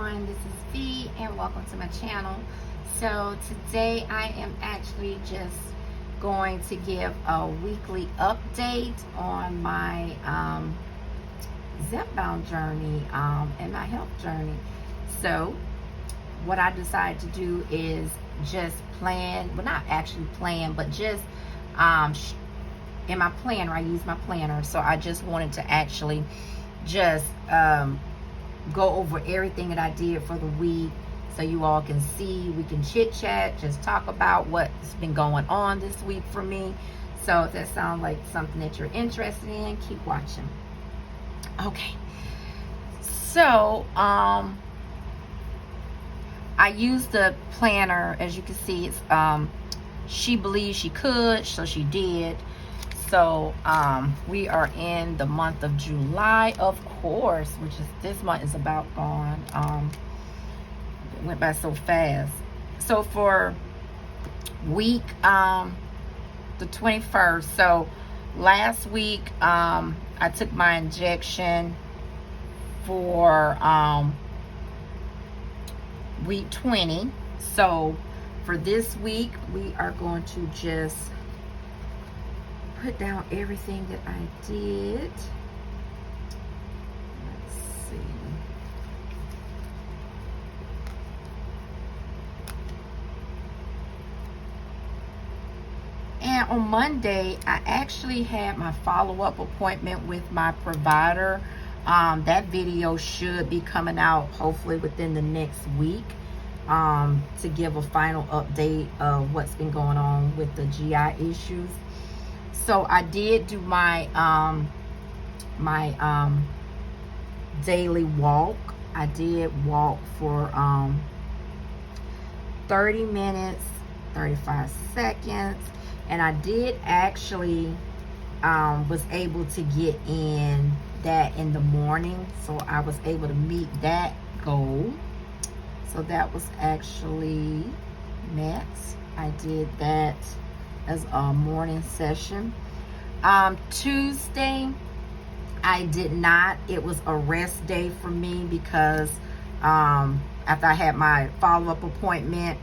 everyone, this is V and welcome to my channel. So today I am actually just going to give a weekly update on my Zepbound journey and my health journey. So what I decided to do is just plan, well not actually plan, but just in my planner, I use my planner. So I just wanted to actually just go over everything that I did for the week so you all can see, we can chit chat, just talk about what's been going on this week for me. So if that sounds like something that you're interested in, keep watching. Okay, so I use the planner, as you can see. It's she believed she could, so she did. So we are in the month of July, of course, which is, this month is about gone. It went by so fast. So for week the 21st, so last week I took my injection for week 20. So for this week we are going to just put down everything that I did. Let's see. And on Monday, I actually had my follow-up appointment with my provider. That video should be coming out hopefully within the next week to give a final update of what's been going on with the GI issues. So I did do my daily walk. I did walk for 30 minutes, 35 seconds, and I did actually was able to get in that in the morning, so I was able to meet that goal. So that was actually met. I did that as a morning session. Tuesday I did not. It was a rest day for me because after I had my follow-up appointment,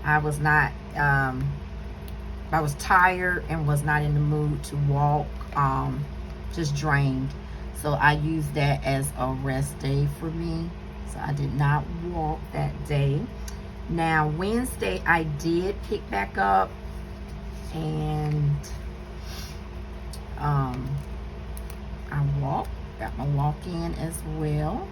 I was not I was tired and was not in the mood to walk, just drained. So I used that as a rest day for me. So I did not walk that day. Now Wednesday I did pick back up and I walked, got my walk in as well.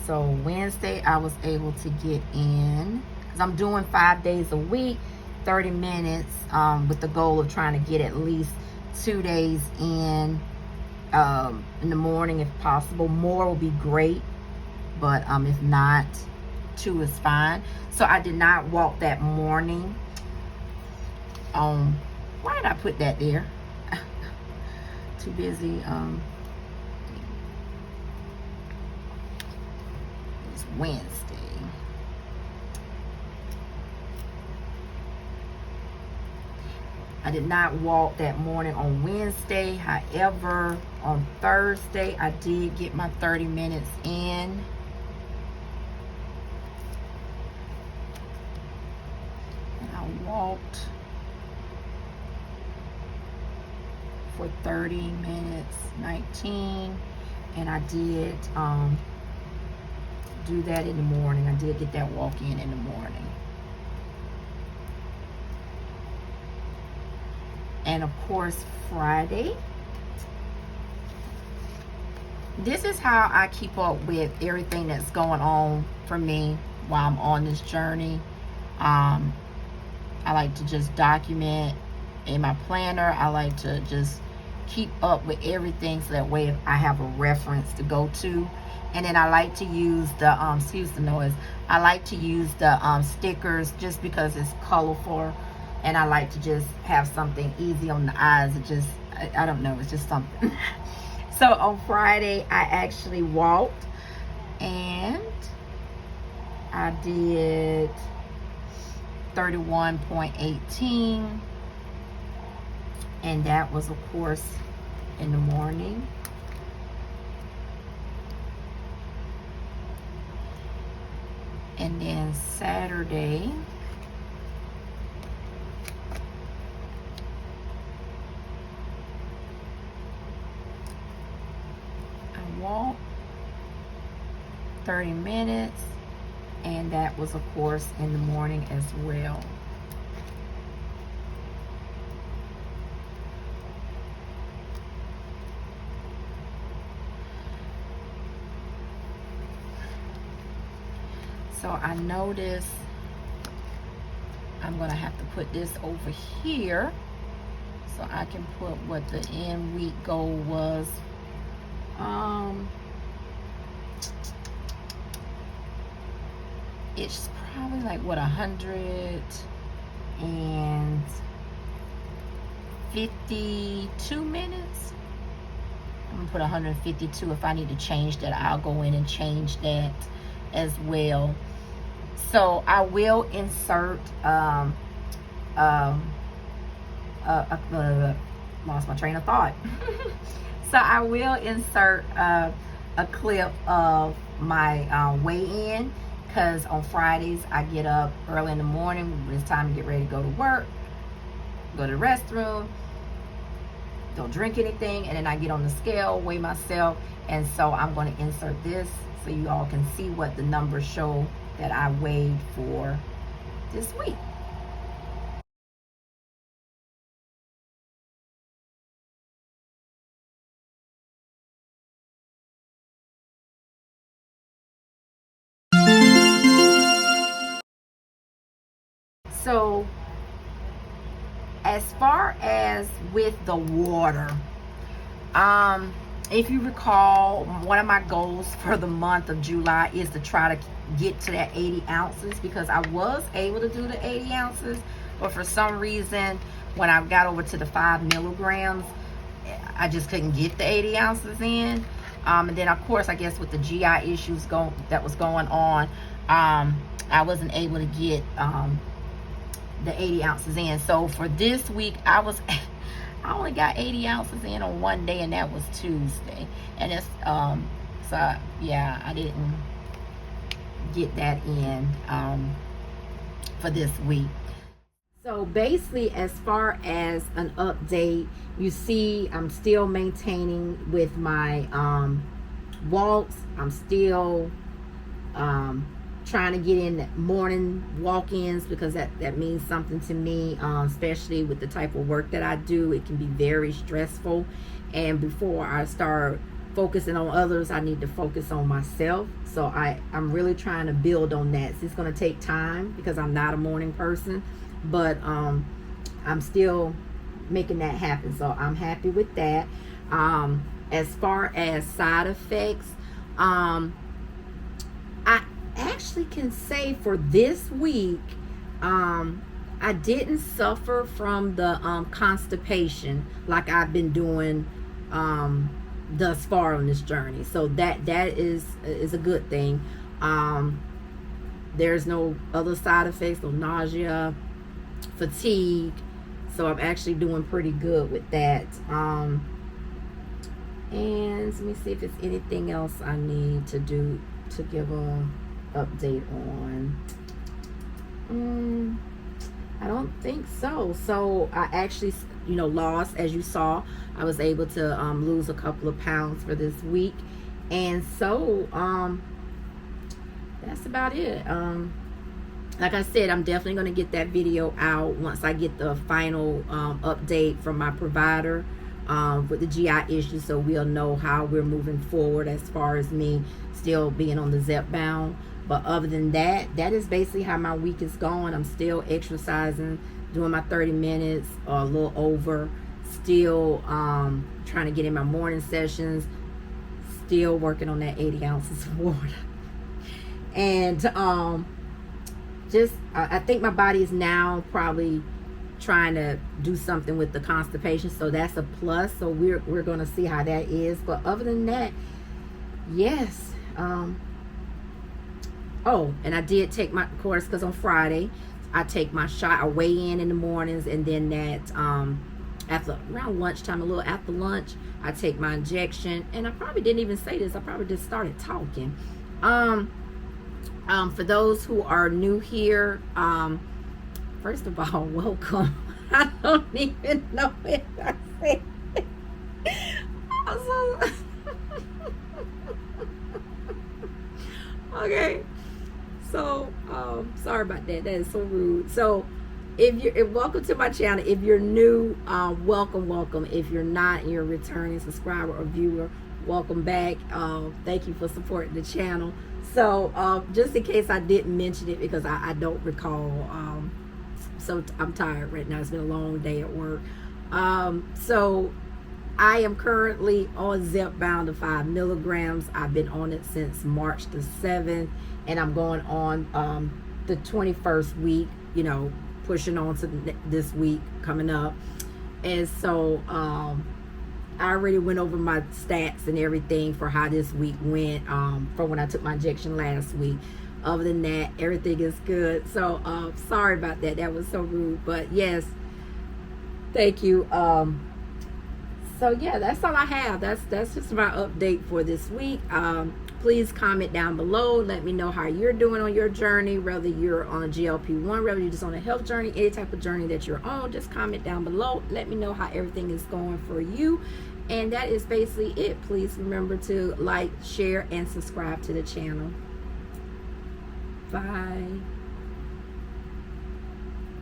So Wednesday I was able to get in because I'm doing 5 days a week, 30 minutes with the goal of trying to get at least 2 days in the morning if possible. More will be great, but if not, 2 is fine. So I did not walk that morning. Why did I put that there? Too busy. It's Wednesday. I did not walk that morning on Wednesday. However, on Thursday I did get my 30 minutes in. Walked for 30 minutes, 19, and I did do that in the morning. I did get that walk in the morning. And of course Friday, this is how I keep up with everything that's going on for me while I'm on this journey. I like to just document in my planner. I like to just keep up with everything so that way I have a reference to go to. And then I like to use the excuse the noise, I like to use the stickers just because it's colorful, and I like to just have something easy on the eyes. It just, I don't know, it's just something. So on Friday I actually walked and I did 31.18, and that was of course in the morning. And then Saturday, I walked 30 minutes, and that was of course in the morning as well. So I noticed I'm gonna have to put this over here so I can put what the end week goal was. It's probably like what, 152 minutes. I'm gonna put 152. If I need to change that, I'll go in and change that as well. So I will insert lost my train of thought. So I will insert a clip of my weigh-in, because on Fridays I get up early in the morning when it's time to get ready to go to work, go to the restroom, don't drink anything, and then I get on the scale, weigh myself. And so I'm going to insert this so you all can see what the numbers show that I weighed for this week. So as far as with the water, if you recall, one of my goals for the month of July is to try to get to that 80 ounces, because I was able to do the 80 ounces, but for some reason when I got over to the 5 milligrams, I just couldn't get the 80 ounces in. And then of course, I guess with the GI issues that was going on, I wasn't able to get the 80 ounces in. So for this week, I only got 80 ounces in on one day, and that was Tuesday. And it's so yeah, I didn't get that in for this week. So basically, as far as an update, you see I'm still maintaining with my walks. I'm still trying to get in morning walk-ins, because that means something to me, especially with the type of work that I do. It can be very stressful, and before I start focusing on others, I need to focus on myself. So I'm really trying to build on that. So it's going to take time, because I'm not a morning person, but I'm still making that happen. So I'm happy with that. As far as side effects, I actually can say for this week, I didn't suffer from the constipation like I've been doing thus far on this journey. So that is a good thing. There's no other side effects, no nausea, fatigue. So I'm actually doing pretty good with that. And let me see if there's anything else I need to do to give a update on. I don't think so. So I actually, lost, as you saw, I was able to lose a couple of pounds for this week. And so that's about it. Like I said, I'm definitely going to get that video out once I get the final update from my provider with the GI issue, so we'll know how we're moving forward as far as me still being on the Zepbound. But other than that, that is basically how my week is going. I'm still exercising, doing my 30 minutes or a little over, still trying to get in my morning sessions, still working on that 80 ounces of water. And I think my body is now probably trying to do something with the constipation, so that's a plus. So we're gonna see how that is. But other than that, yes. Oh, and I did take my course, because on Friday I take my shot. I weigh in the mornings, and then that after around lunchtime, a little after lunch, I take my injection. And I probably didn't even say this. I probably just started talking. For those who are new here, first of all, welcome. I don't even know if I said it. Okay, so sorry about that. That is so rude. So if welcome to my channel. If you're new, welcome. If you're not, and you're a returning subscriber or viewer, welcome back. Thank you for supporting the channel. So just in case I didn't mention it, because I don't recall, so I'm tired right now. It's been a long day at work. So I am currently on Zepbound of 5 milligrams. I've been on it since March the 7th, and I'm going on the 21st week, you know, pushing on to this week coming up. And so I already went over my stats and everything for how this week went from when I took my injection last week. Other than that, everything is good. So sorry about that. That was so rude. But yes, thank you. So yeah, that's all I have. That's just my update for this week. Please comment down below. Let me know how you're doing on your journey, whether you're on a GLP-1, whether you're just on a health journey, any type of journey that you're on. Just comment down below. Let me know how everything is going for you. And that is basically it. Please remember to like, share, and subscribe to the channel. Bye.